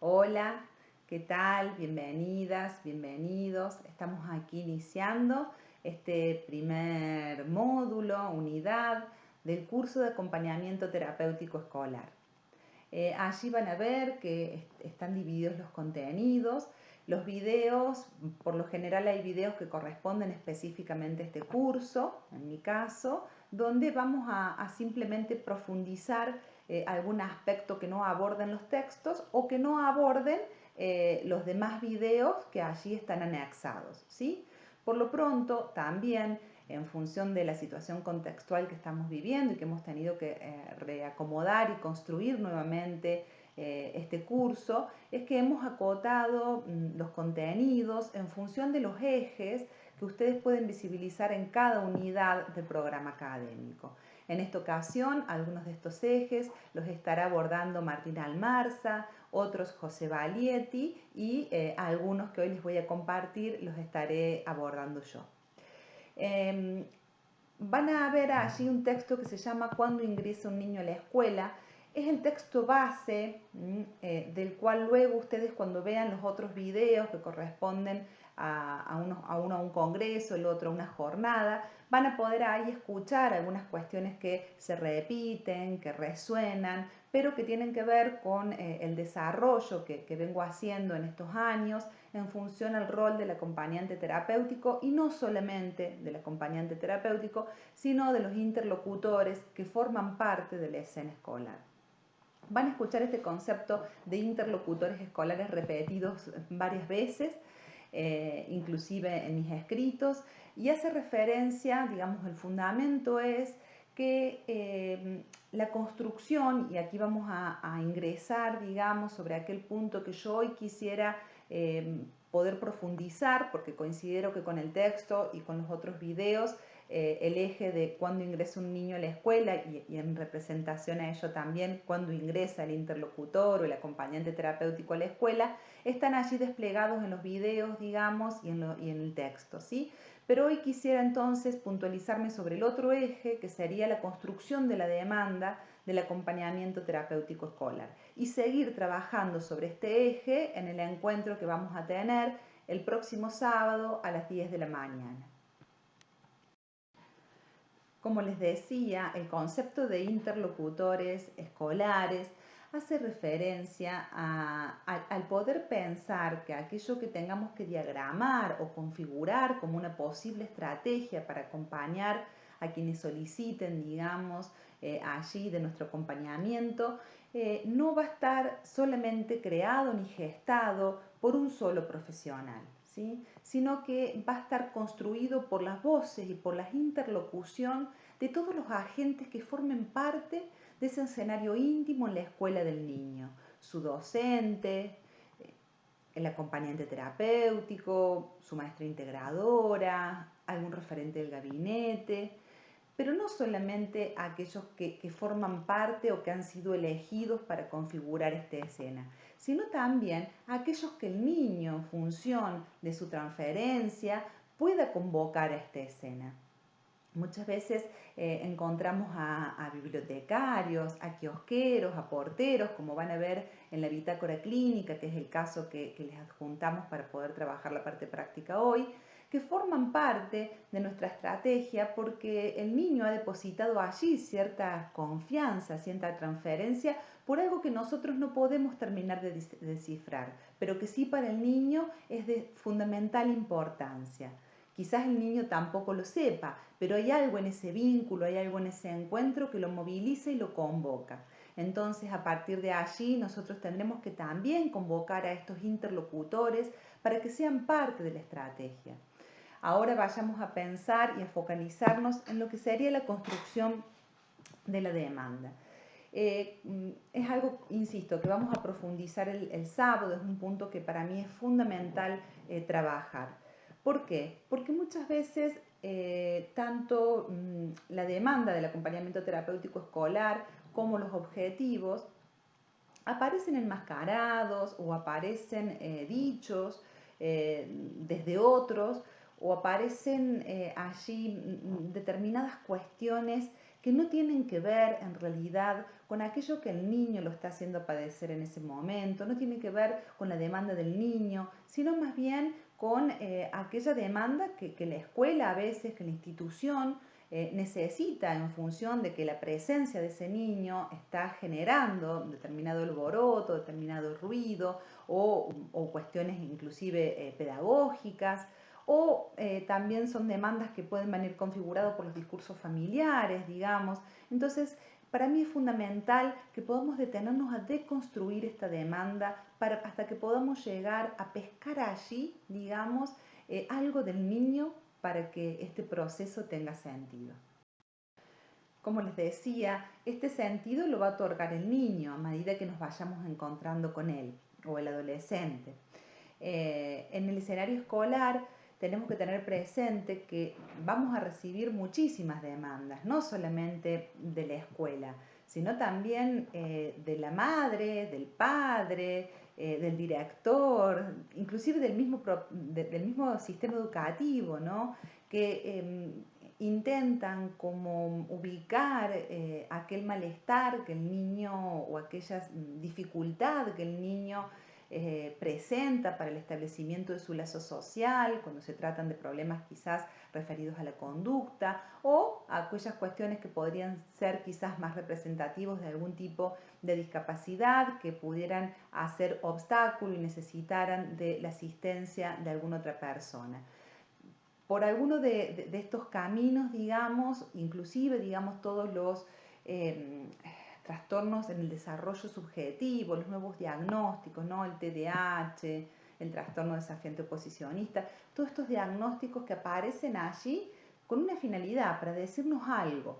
Hola, ¿qué tal? Bienvenidas, bienvenidos. Estamos aquí iniciando este primer módulo, unidad del curso de acompañamiento terapéutico escolar. Allí van a ver que están divididos los contenidos. Los videos, por lo general hay videos que corresponden específicamente a este curso, en mi caso, donde vamos a simplemente profundizar algún aspecto que no aborden los textos o que no aborden los demás videos que allí están anexados, ¿sí? Por lo pronto, también en función de la situación contextual que estamos viviendo y que hemos tenido que reacomodar y construir nuevamente este curso, es que hemos acotado los contenidos en función de los ejes que ustedes pueden visibilizar en cada unidad del programa académico. En esta ocasión, algunos de estos ejes los estará abordando Martina Almarza, otros José Valietti y algunos que hoy les voy a compartir los estaré abordando yo. Van a ver allí un texto que se llama ¿Cuándo ingresa un niño a la escuela? Es el texto base del cual luego ustedes cuando vean los otros videos que corresponden uno a un congreso, el otro a una jornada, van a poder ahí escuchar algunas cuestiones que se repiten, que resuenan, pero que tienen que ver con el desarrollo que vengo haciendo en estos años en función al rol del acompañante terapéutico y no solamente del acompañante terapéutico, sino de los interlocutores que forman parte de la escena escolar. Van a escuchar este concepto de interlocutores escolares repetidos varias veces, inclusive en mis escritos, y hace referencia, digamos, el fundamento es que la construcción, y aquí vamos a ingresar, digamos, sobre aquel punto que yo hoy quisiera poder profundizar, porque considero que con el texto y con los otros videos el eje de cuándo ingresa un niño a la escuela y en representación a ello también cuándo ingresa el interlocutor o el acompañante terapéutico a la escuela, están allí desplegados en los videos, digamos, y en el texto, ¿sí? Pero hoy quisiera entonces puntualizarme sobre el otro eje, que sería la construcción de la demanda del acompañamiento terapéutico escolar y seguir trabajando sobre este eje en el encuentro que vamos a tener el próximo sábado a las 10 de la mañana. Como les decía, el concepto de interlocutores escolares hace referencia al poder pensar que aquello que tengamos que diagramar o configurar como una posible estrategia para acompañar a quienes soliciten, digamos, allí de nuestro acompañamiento, no va a estar solamente creado ni gestado por un solo profesional, ¿sí? Sino que va a estar construido por las voces y por la interlocución de todos los agentes que formen parte de ese escenario íntimo en la escuela del niño, su docente, el acompañante terapéutico, su maestra integradora, algún referente del gabinete, pero no solamente aquellos que forman parte o que han sido elegidos para configurar esta escena, sino también aquellos que el niño, en función de su transferencia, pueda convocar a esta escena. Muchas veces encontramos a bibliotecarios, a kiosqueros, a porteros, como van a ver en la bitácora clínica, que es el caso que les adjuntamos para poder trabajar la parte práctica hoy, que forman parte de nuestra estrategia porque el niño ha depositado allí cierta confianza, cierta transferencia por algo que nosotros no podemos terminar de descifrar, pero que sí para el niño es de fundamental importancia. Quizás el niño tampoco lo sepa, pero hay algo en ese vínculo, hay algo en ese encuentro que lo moviliza y lo convoca. Entonces, a partir de allí, nosotros tendremos que también convocar a estos interlocutores para que sean parte de la estrategia. Ahora vayamos a pensar y a focalizarnos en lo que sería la construcción de la demanda. Es algo, insisto, que vamos a profundizar el sábado, es un punto que para mí es fundamental trabajar. ¿Por qué? Porque muchas veces tanto la demanda del acompañamiento terapéutico escolar como los objetivos aparecen enmascarados o aparecen dichos desde otros o aparecen allí determinadas cuestiones que no tienen que ver en realidad con aquello que el niño lo está haciendo padecer en ese momento, no tienen que ver con la demanda del niño, sino más bien con aquella demanda que la escuela a veces, que la institución necesita en función de que la presencia de ese niño está generando determinado alboroto, determinado ruido o cuestiones inclusive pedagógicas, o también son demandas que pueden venir configuradas por los discursos familiares, digamos. Entonces, para mí es fundamental que podamos detenernos a deconstruir esta demanda hasta que podamos llegar a pescar allí, digamos, algo del niño para que este proceso tenga sentido. Como les decía, este sentido lo va a otorgar el niño a medida que nos vayamos encontrando con él o el adolescente. En el escenario escolar tenemos que tener presente que vamos a recibir muchísimas demandas, no solamente de la escuela, sino también de la madre, del padre, del director, inclusive del mismo sistema educativo, ¿no? Que intentan como ubicar aquel malestar que el niño o aquella dificultad que el niño presenta para el establecimiento de su lazo social, cuando se tratan de problemas quizás referidos a la conducta o a aquellas cuestiones que podrían ser quizás más representativos de algún tipo de discapacidad que pudieran hacer obstáculo y necesitaran de la asistencia de alguna otra persona. Por alguno de estos caminos, digamos, inclusive, digamos, todos los trastornos en el desarrollo subjetivo, los nuevos diagnósticos, ¿no? El TDAH, el trastorno desafiante oposicionista, todos estos diagnósticos que aparecen allí con una finalidad, para decirnos algo.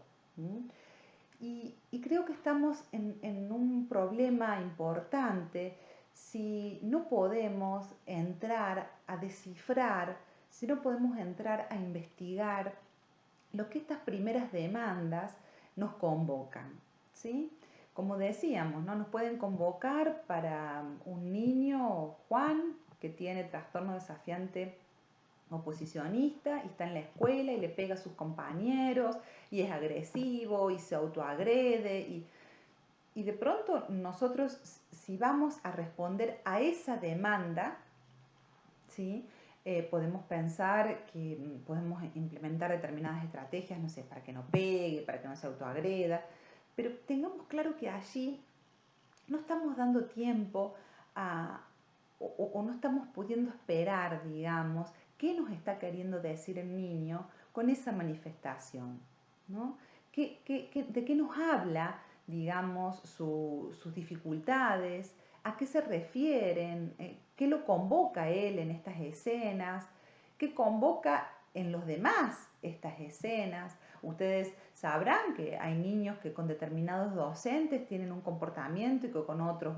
Y creo que estamos en un problema importante si no podemos entrar a descifrar, si no podemos entrar a investigar lo que estas primeras demandas nos convocan, ¿sí? Como decíamos, ¿no? Nos pueden convocar para un niño, Juan, que tiene trastorno desafiante oposicionista y está en la escuela y le pega a sus compañeros y es agresivo y se autoagrede y de pronto nosotros, si vamos a responder a esa demanda, ¿sí? Podemos pensar que podemos implementar determinadas estrategias, no sé, para que no pegue, para que no se autoagreda, pero tengamos claro que allí no estamos dando tiempo o no estamos pudiendo esperar, digamos, qué nos está queriendo decir el niño con esa manifestación, ¿no? ¿De qué nos habla, digamos, sus dificultades? ¿A qué se refieren? ¿Qué lo convoca a él en estas escenas? ¿Qué convoca en los demás estas escenas? Ustedes sabrán que hay niños que con determinados docentes tienen un comportamiento y que con otros.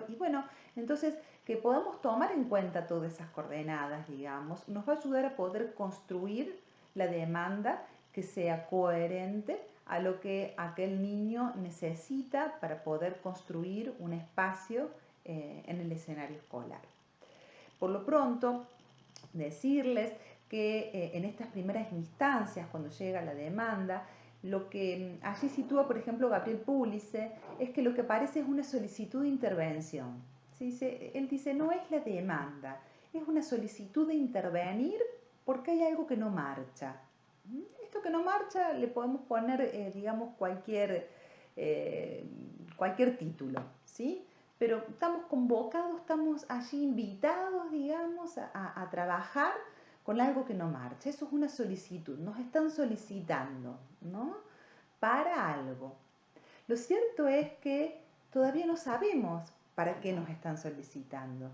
Y bueno, entonces que podamos tomar en cuenta todas esas coordenadas, digamos, nos va a ayudar a poder construir la demanda que sea coherente a lo que aquel niño necesita para poder construir un espacio en el escenario escolar. Por lo pronto, decirles que en estas primeras instancias, cuando llega la demanda, lo que allí sitúa, por ejemplo, Gabriel Pulice, es que lo que aparece es una solicitud de intervención. ¿Sí? Él dice, no es la demanda, es una solicitud de intervenir porque hay algo que no marcha. Esto que no marcha le podemos poner, digamos, cualquier título, ¿sí? Pero estamos convocados, estamos allí invitados, digamos, a trabajar con algo que no marcha. Eso es una solicitud, nos están solicitando, ¿no? Para algo. Lo cierto es que todavía no sabemos para qué nos están solicitando.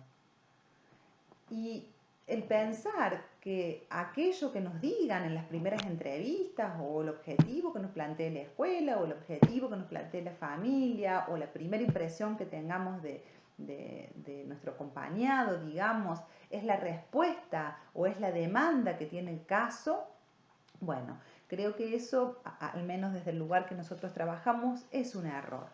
Y el pensar que aquello que nos digan en las primeras entrevistas o el objetivo que nos plantee la escuela o el objetivo que nos plantee la familia o la primera impresión que tengamos de nuestro acompañado, digamos, es la respuesta o es la demanda que tiene el caso, bueno, creo que eso, al menos desde el lugar que nosotros trabajamos, es un error.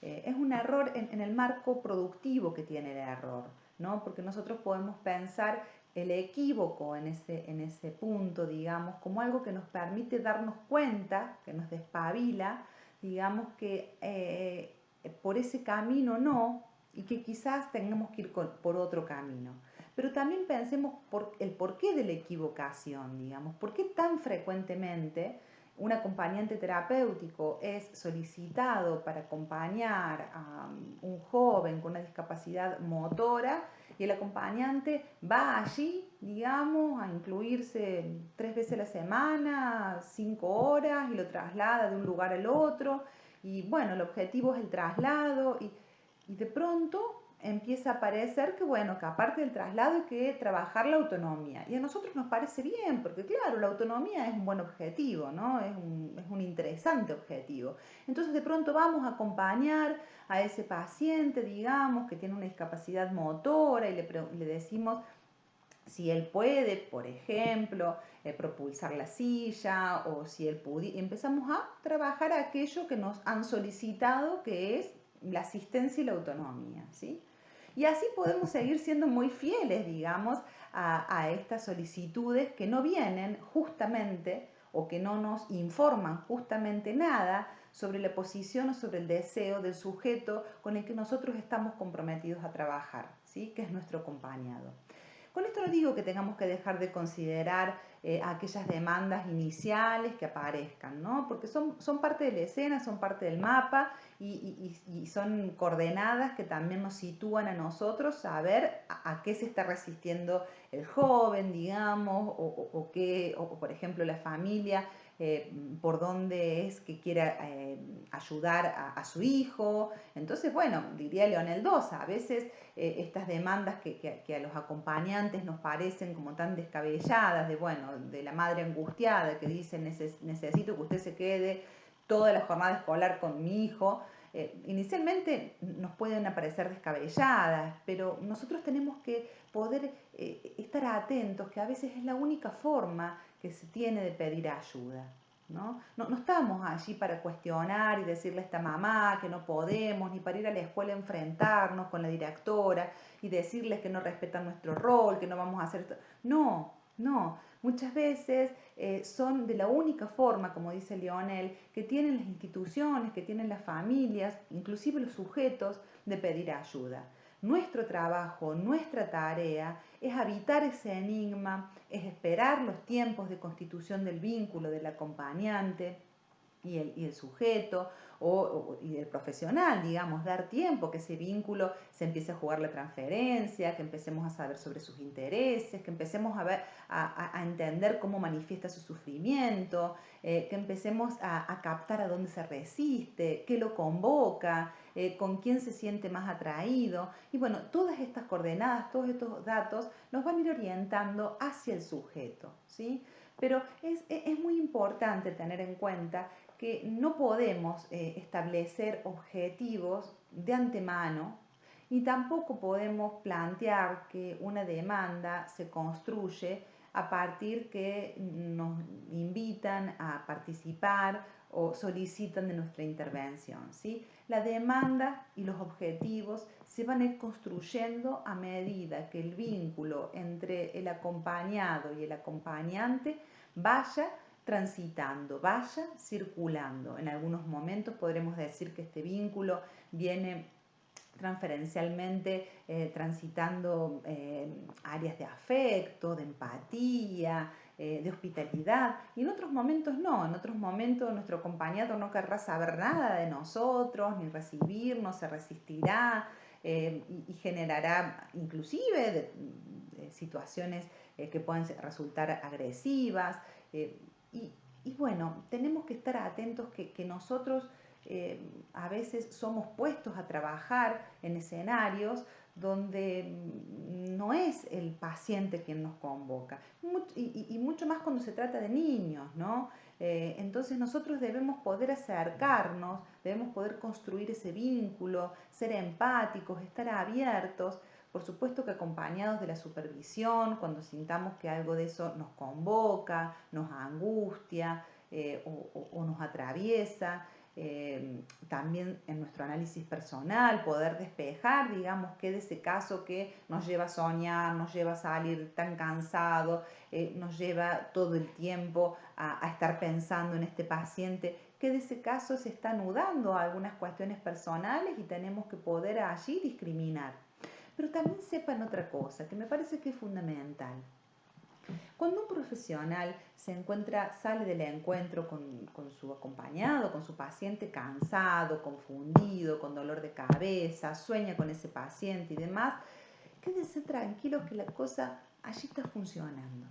Es un error en el marco productivo que tiene el error, ¿no? Porque nosotros podemos pensar el equívoco en ese punto, digamos, como algo que nos permite darnos cuenta, que nos despabila, digamos que por ese camino no, y que quizás tengamos que ir por otro camino. Pero también pensemos por el porqué de la equivocación, digamos, por qué tan frecuentemente un acompañante terapéutico es solicitado para acompañar a un joven con una discapacidad motora y el acompañante va allí, digamos, a incluirse 3 veces a la semana, 5 horas y lo traslada de un lugar al otro y bueno, el objetivo es el traslado y de pronto empieza a parecer que bueno, que aparte del traslado hay que trabajar la autonomía. Y a nosotros nos parece bien, porque claro, la autonomía es un buen objetivo, ¿no? Es un interesante objetivo. Entonces de pronto vamos a acompañar a ese paciente, digamos, que tiene una discapacidad motora y le decimos si él puede, por ejemplo, propulsar la silla o si él puede. Empezamos a trabajar aquello que nos han solicitado, que es la asistencia y la autonomía, ¿sí? Y así podemos seguir siendo muy fieles, digamos, a estas solicitudes que no vienen justamente o que no nos informan justamente nada sobre la posición o sobre el deseo del sujeto con el que nosotros estamos comprometidos a trabajar, ¿sí? Que es nuestro acompañado. Con esto no digo que tengamos que dejar de considerar aquellas demandas iniciales que aparezcan, ¿no? Porque son parte de la escena, son parte del mapa y son coordenadas que también nos sitúan a nosotros a ver a qué se está resistiendo el joven, digamos, o por ejemplo la familia, por dónde es que quiera ayudar a su hijo. Entonces, bueno, diría Leonel Dosa, a veces estas demandas que a los acompañantes nos parecen como tan descabelladas, de bueno, de la madre angustiada que dice necesito que usted se quede toda la jornada escolar con mi hijo, inicialmente nos pueden parecer descabelladas, pero nosotros tenemos que poder estar atentos, que a veces es la única forma que se tiene de pedir ayuda. ¿No? No estamos allí para cuestionar y decirle a esta mamá que no podemos, ni para ir a la escuela a enfrentarnos con la directora y decirles que no respetan nuestro rol, que no vamos a hacer esto. No, no. Muchas veces son de la única forma, como dice Leonel, que tienen las instituciones, que tienen las familias, inclusive los sujetos, de pedir ayuda. Nuestro trabajo, nuestra tarea es habitar ese enigma, es esperar los tiempos de constitución del vínculo del acompañante y el sujeto y el profesional, digamos, dar tiempo que ese vínculo se empiece a jugar la transferencia, que empecemos a saber sobre sus intereses, que empecemos a ver, a entender cómo manifiesta su sufrimiento, que empecemos a captar a dónde se resiste, qué lo convoca, con quién se siente más atraído. Y bueno, todas estas coordenadas, todos estos datos nos van a ir orientando hacia el sujeto, ¿sí? Pero es muy importante tener en cuenta que no podemos establecer objetivos de antemano y tampoco podemos plantear que una demanda se construye a partir que nos invitan a participar o solicitan de nuestra intervención, ¿sí? La demanda y los objetivos se van a ir construyendo a medida que el vínculo entre el acompañado y el acompañante vaya transitando, vaya circulando. En algunos momentos podremos decir que este vínculo viene transferencialmente transitando áreas de afecto, de empatía, de hospitalidad, y en otros momentos no, en otros momentos nuestro acompañado no querrá saber nada de nosotros, ni recibirnos, se resistirá y generará inclusive de situaciones que pueden resultar agresivas. Eh, y bueno, tenemos que estar atentos que nosotros a veces somos puestos a trabajar en escenarios donde no es el paciente quien nos convoca, y mucho más cuando se trata de niños, ¿no? Entonces nosotros debemos poder acercarnos, debemos poder construir ese vínculo, ser empáticos, estar abiertos, por supuesto que acompañados de la supervisión, cuando sintamos que algo de eso nos convoca, nos angustia o nos atraviesa. también en nuestro análisis personal, poder despejar, digamos, que de ese caso que nos lleva a soñar, nos lleva a salir tan cansado, nos lleva todo el tiempo a estar pensando en este paciente, que de ese caso se está anudando a algunas cuestiones personales y tenemos que poder allí discriminar. Pero también sepan otra cosa, que me parece que es fundamental. Cuando un profesional sale del encuentro con su acompañado, con su paciente cansado, confundido, con dolor de cabeza, sueña con ese paciente y demás, quédense tranquilos que la cosa allí está funcionando.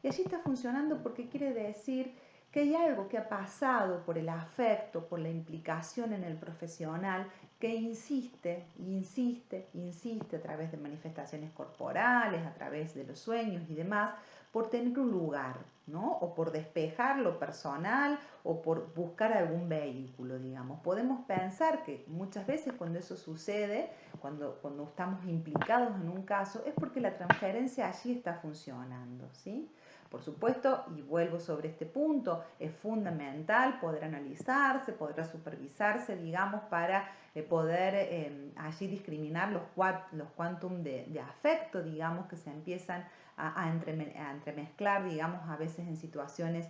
Y allí está funcionando porque quiere decir que hay algo que ha pasado por el afecto, por la implicación en el profesional, que insiste, insiste a través de manifestaciones corporales, a través de los sueños y demás, por tener un lugar, ¿no? O por despejar lo personal o por buscar algún vehículo, digamos. Podemos pensar que muchas veces cuando eso sucede, cuando estamos implicados en un caso, es porque la transferencia allí está funcionando, ¿sí? Por supuesto, y vuelvo sobre este punto, es fundamental poder analizarse, poder supervisarse, digamos, para poder allí discriminar los quantum de afecto, digamos, que se empiezan a entremezclar, digamos, a veces en situaciones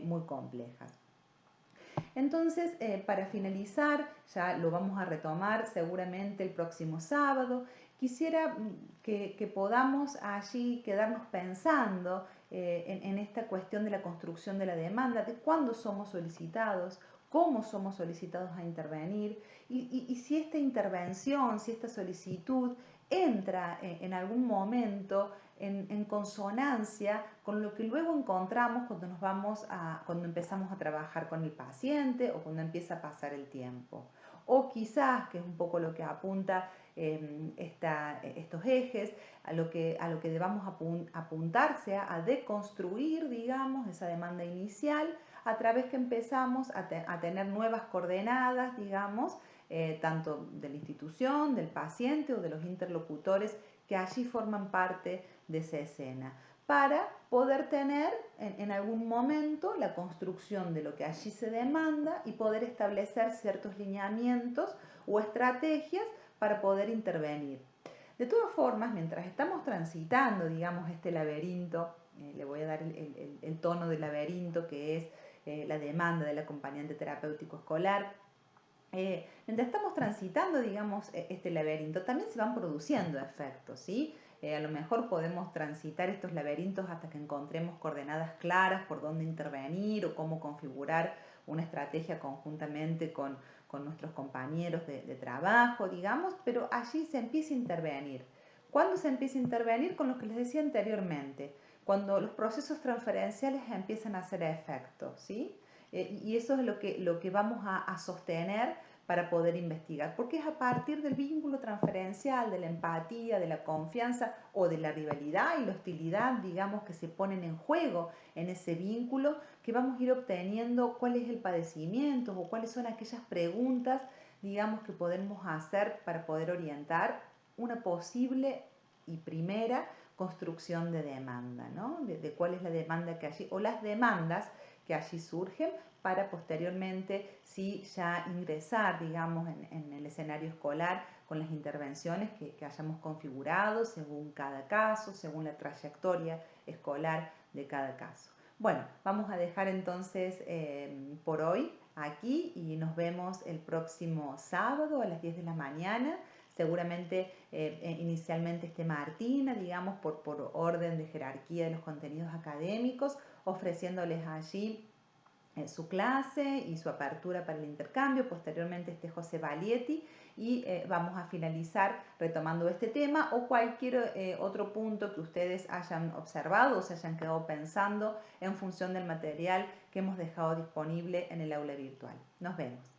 muy complejas. Entonces, para finalizar, ya lo vamos a retomar seguramente el próximo sábado, quisiera que podamos allí quedarnos pensando en esta cuestión de la construcción de la demanda, de cuándo somos solicitados, cómo somos solicitados a intervenir y si esta intervención, si esta solicitud entra en algún momento en consonancia con lo que luego encontramos cuando empezamos a trabajar con el paciente o cuando empieza a pasar el tiempo. O quizás, que es un poco lo que apunta estos ejes, a lo que debamos apuntar sea a deconstruir, digamos, esa demanda inicial a través que empezamos a tener nuevas coordenadas, digamos, tanto de la institución, del paciente o de los interlocutores que allí forman parte de esa escena, para poder tener en algún momento la construcción de lo que allí se demanda y poder establecer ciertos lineamientos o estrategias para poder intervenir. De todas formas, mientras estamos transitando, digamos, este laberinto, le voy a dar el tono del laberinto que es la demanda del acompañante terapéutico escolar, mientras estamos transitando, digamos, este laberinto, también se van produciendo efectos, ¿sí? A lo mejor podemos transitar estos laberintos hasta que encontremos coordenadas claras por dónde intervenir o cómo configurar una estrategia conjuntamente con nuestros compañeros de trabajo, digamos, pero allí se empieza a intervenir. ¿Cuándo se empieza a intervenir? Con lo que les decía anteriormente, cuando los procesos transferenciales empiezan a hacer efecto, ¿sí? Y eso es lo que vamos a sostener para poder investigar, porque es a partir del vínculo transferencial, de la empatía, de la confianza o de la rivalidad y la hostilidad, digamos, que se ponen en juego en ese vínculo, que vamos a ir obteniendo cuál es el padecimiento o cuáles son aquellas preguntas, digamos, que podemos hacer para poder orientar una posible y primera construcción de demanda, ¿no? De cuál es la demanda que allí, o las demandas que allí surgen para posteriormente sí ya ingresar, digamos, en el escenario escolar con las intervenciones que hayamos configurado según cada caso, según la trayectoria escolar de cada caso. Bueno, vamos a dejar entonces por hoy aquí y nos vemos el próximo sábado a las 10 de la mañana. Seguramente inicialmente esté Martina, digamos, por orden de jerarquía de los contenidos académicos, ofreciéndoles allí su clase y su apertura para el intercambio. Posteriormente esté José Balietti y vamos a finalizar retomando este tema o cualquier otro punto que ustedes hayan observado o se hayan quedado pensando en función del material que hemos dejado disponible en el aula virtual. Nos vemos.